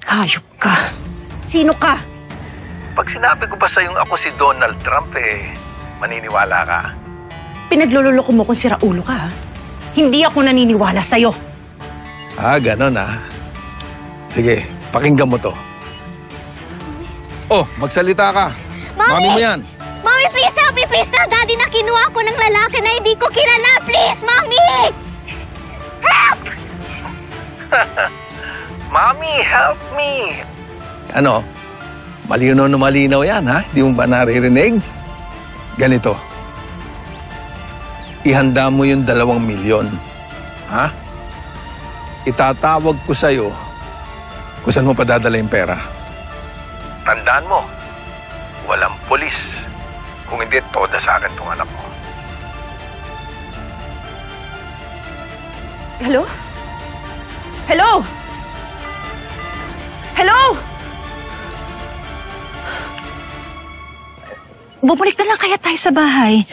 Hayop ka. Sino ka? Pag sinabi ko ba sa'yong ako si Donald Trump, maniniwala ka? Pinaglululoko mo kung sira ulo ka, ha? Hindi ako naniniwala sa'yo. Ganon Sige, pakinggan mo to. Oh, magsalita ka. Mami mo yan. Mami, please help me, please na. Daddy, na kinuha ko ng lalaki na hindi ko kilala. Please, Mami! Help! Mami, help me! Ano? Malinaw na malinaw yan, ha? Hindi mo ba naririnig? Ganito. Ihanda mo yung 2 milyon. Ha? Itatawag ko sa'yo kung saan mo padadala yung pera. Tandaan mo, walang polis. Kung hindi, toda sa akin tong anak mo. Hello? Hello? Hello? Bumalik na lang kaya tayo sa bahay.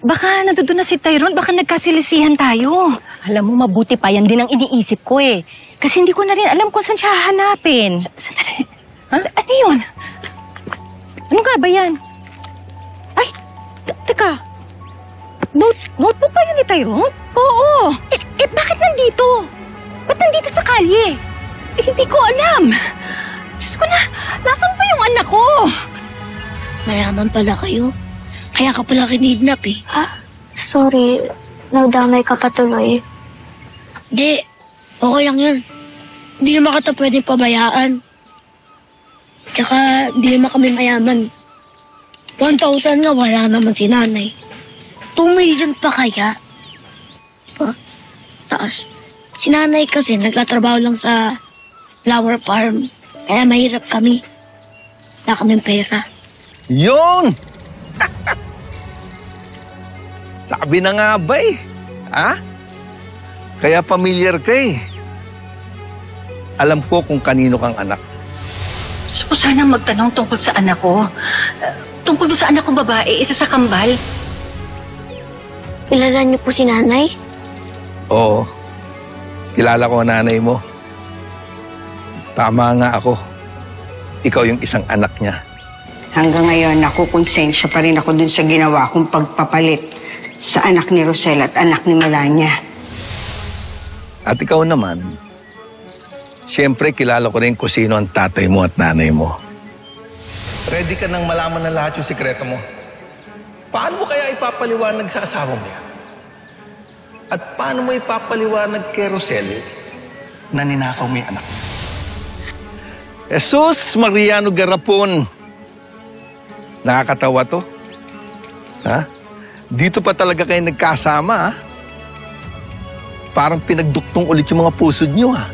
Baka nandoon na si Tyrone, baka nagkasilisihan tayo. Alam mo, mabuti pa yan din ang iniisip ko eh. Kasi hindi ko na rin alam kung saan siya hahanapin. Sandali. Ano yun? Ano nga ba yan? Ay, teka. Notebook ba yun ni Tyrone? Oo. Bakit nandito? Ba't nandito sa kalye? Hindi ko alam. Diyos ko na, nasan ba yung anak ko? Mayaman pala kayo. Kaya ka pala kinidnap eh. Sorry, nadamay ka pa tuloy. Hindi, okay lang yun. Hindi naman kita pwedeng pabayaan. Tsaka hindi naman kami mayaman. 1,000 nga wala naman si nanay. 2 million pa kaya? Taas. Si nanay kasi nagtatrabaho lang sa flower farm. Kaya mahirap kami. Wala kaming pera. Yun! Sabi na nga ba Ha? Kaya familiar ka Alam ko kung kanino kang anak. Gusto ko sanang magtanong tungkol sa anak ko. Tungkol sa anak kong babae, isa sa kambal. Kilala niyo po si nanay? Oo. Kilala ko ang nanay mo. Tama nga ako. Ikaw yung isang anak niya. Hanggang ngayon, nakukonsensya pa rin ako dun sa ginawa kong pagpapalit sa anak ni Rosel at anak ni Melania. At ikaw naman, siyempre kilala ko rin kung sino ang tatay mo at nanay mo. Ready ka nang malaman na lahat yung sikreto mo? Paano mo kaya ipapaliwanag sa asawa mo yan? At paano mo ipapaliwanag kay Rosel na ninakaw mo yung anak mo? Jesus Mariano Garapon! Nakakatawa to. Ha? Dito pa talaga kayo nagkasama, ha? Parang pinagduktong ulit yung mga pusod nyo, ha?